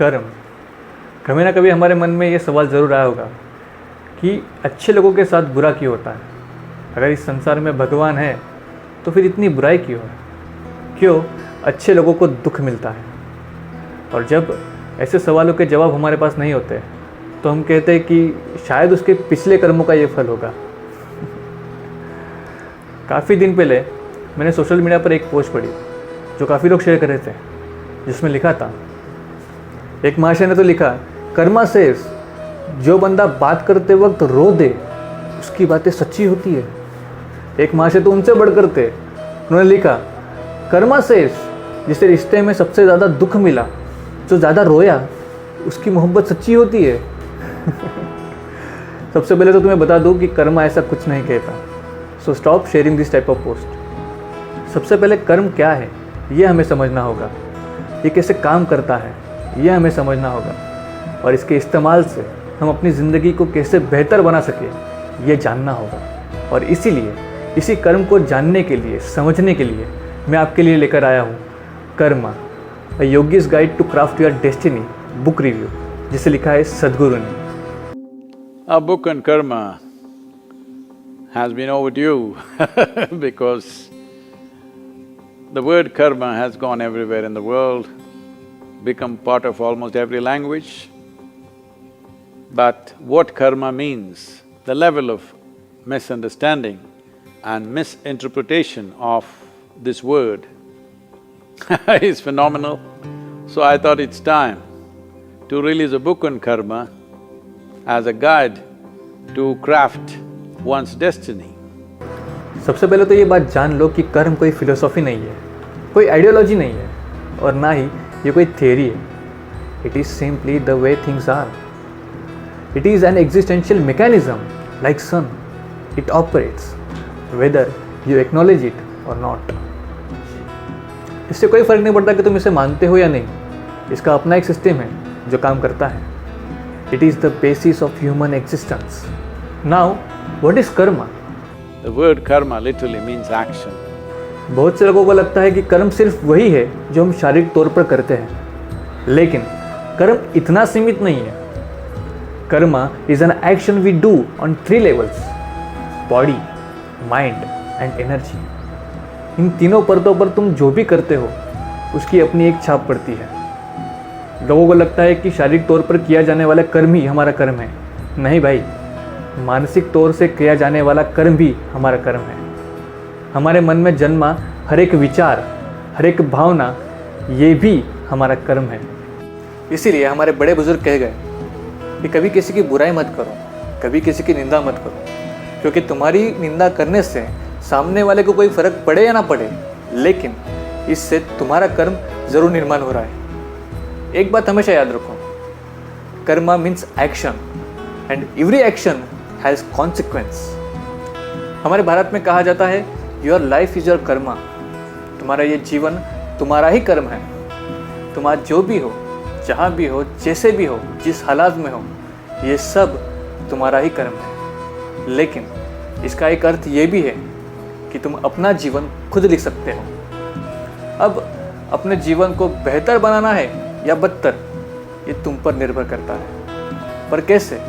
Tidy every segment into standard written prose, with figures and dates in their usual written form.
कर्म। कभी ना कभी हमारे मन में ये सवाल ज़रूर आया होगा कि अच्छे लोगों के साथ बुरा क्यों होता है। अगर इस संसार में भगवान है तो फिर इतनी बुराई क्यों है? क्यों अच्छे लोगों को दुख मिलता है? और जब ऐसे सवालों के जवाब हमारे पास नहीं होते तो हम कहते हैं कि शायद उसके पिछले कर्मों का ये फल होगा। काफ़ी दिन पहले मैंने सोशल मीडिया पर एक पोस्ट पढ़ी जो काफ़ी लोग शेयर कर रहे थे, जिसमें लिखा था, एक महाशय ने तो लिखा, कर्मा सेज, जो बंदा बात करते वक्त रो दे उसकी बातें सच्ची होती है। एक महाशय तो उनसे बढ़कर थे, उन्होंने लिखा, कर्मा सेज, जिसे रिश्ते में सबसे ज़्यादा दुख मिला, जो ज़्यादा रोया उसकी मोहब्बत सच्ची होती है। सबसे पहले तो तुम्हें बता दूं कि कर्मा ऐसा कुछ नहीं कहता, so stop sharing this type of post. सबसे पहले कर्म क्या है ये हमें समझना होगा, ये कैसे काम करता है ये हमें समझना होगा, और इसके इस्तेमाल से हम अपनी ज़िंदगी को कैसे बेहतर बना सकें ये जानना होगा। और इसीलिए इसी कर्म को जानने के लिए, समझने के लिए मैं आपके लिए लेकर आया हूँ karma, a yogi's guide to craft your destiny book review, जिसे लिखा है सद्गुरु ने। A book on karma has been overdue because the word karma has gone everywhere in the world, become part of almost every language. But what karma means, the level of misunderstanding and misinterpretation of this word is phenomenal. So I thought it's time to release a book on karma as a guide to craft one's destiny. सबसे पहले तो ये बात जान लो कि कर्म कोई philosophy नहीं है, कोई आइडियोलॉजी नहीं है, और ना ही ये कोई थियरी है। It is simply the way things are. It is an existential mechanism like sun. It operates whether you acknowledge it or not. इससे कोई फर्क नहीं पड़ता कि तुम इसे मानते हो या नहीं, इसका अपना एक सिस्टम है जो काम करता है। It is the basis of human existence. Now what is Karma? The word karma literally means action. बहुत से लोगों को लगता है कि कर्म सिर्फ वही है जो हम शारीरिक तौर पर करते हैं, लेकिन कर्म इतना सीमित नहीं है। Karma is an action we do on 3 levels: body, mind and energy. इन तीनों परतों पर तुम जो भी करते हो उसकी अपनी एक छाप पड़ती है। लोगों को लगता है कि शारीरिक तौर पर किया जाने वाला कर्म ही हमारा कर्म है। नहीं भाई, मानसिक तौर से किया जाने वाला कर्म भी हमारा कर्म है। हमारे मन में जन्मा हर एक विचार, हर एक भावना, ये भी हमारा कर्म है। इसीलिए हमारे बड़े बुजुर्ग कह गए कि कभी किसी की बुराई मत करो, कभी किसी की निंदा मत करो, क्योंकि तुम्हारी निंदा करने से सामने वाले को कोई फर्क पड़े या ना पड़े, लेकिन इससे तुम्हारा कर्म जरूर निर्माण हो रहा है। एक बात हमेशा याद रखो, Karma means action and every action has consequence. हमारे भारत में कहा जाता है, your life is your Karma. तुम्हारा ये जीवन तुम्हारा ही कर्म है। तुम आज जो भी हो, जहाँ भी हो, जैसे भी हो, जिस हालात में हो, ये सब तुम्हारा ही कर्म है। लेकिन इसका एक अर्थ ये भी है कि तुम अपना जीवन खुद लिख सकते हो। अब अपने जीवन को बेहतर बनाना है या बदतर, ये तुम पर निर्भर करता है। पर कैसे,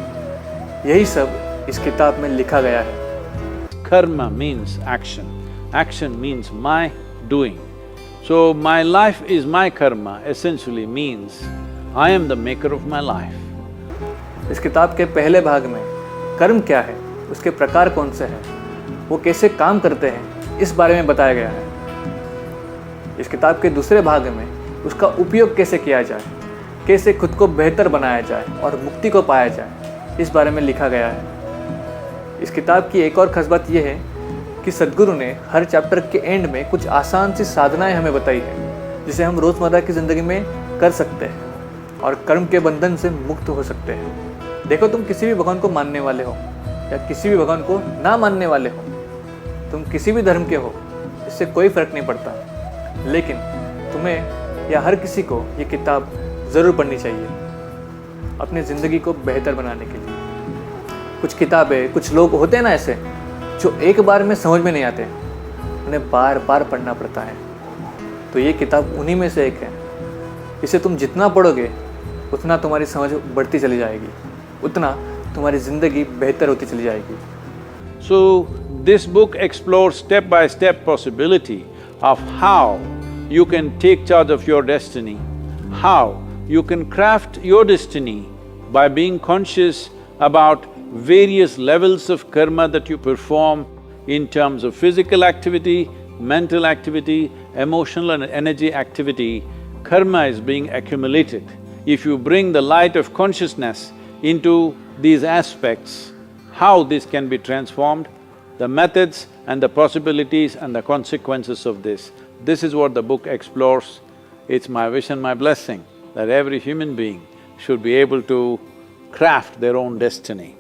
यही सब इस किताब में लिखा गया है। Karma means action. Action means my doing. So my life is my karma essentially means I am the maker of my life. इस किताब के पहले भाग में कर्म क्या है, उसके प्रकार कौन से हैं, वो कैसे काम करते हैं, इस बारे में बताया गया है। इस किताब के दूसरे भाग में उसका उपयोग कैसे किया जाए, कैसे खुद को बेहतर बनाया जाए और मुक्ति को पाया जाए, इस बारे में लिखा गया है। इस किताब की एक और खास बात यह है कि सद्गुरु ने हर चैप्टर के एंड में कुछ आसान सी साधनाएं हमें बताई हैं, जिसे हम रोज़मर्रा की ज़िंदगी में कर सकते हैं और कर्म के बंधन से मुक्त हो सकते हैं। देखो, तुम किसी भी भगवान को मानने वाले हो या किसी भी भगवान को ना मानने वाले हो, तुम किसी भी धर्म के हो, इससे कोई फ़र्क नहीं पड़ता, लेकिन तुम्हें या हर किसी को ये किताब ज़रूर पढ़नी चाहिए अपनी ज़िंदगी को बेहतर बनाने के लिए। कुछ किताबें, कुछ लोग होते हैं ना ऐसे, जो एक बार में समझ में नहीं आते, उन्हें बार बार पढ़ना पड़ता है। तो ये किताब उन्हीं में से एक है। इसे तुम जितना पढ़ोगे उतना तुम्हारी समझ बढ़ती चली जाएगी, उतना तुम्हारी ज़िंदगी बेहतर होती चली जाएगी। So, this book explores step-by-step possibility of how you can take charge of your destiny, how you can craft your destiny by being conscious about various levels of karma that you perform in terms of physical activity, mental activity, emotional and energy activity. Karma is being accumulated. If you bring the light of consciousness into these aspects, how this can be transformed, the methods and the possibilities and the consequences of this. This is what the book explores. It's my wish and my blessing that every human being should be able to craft their own destiny.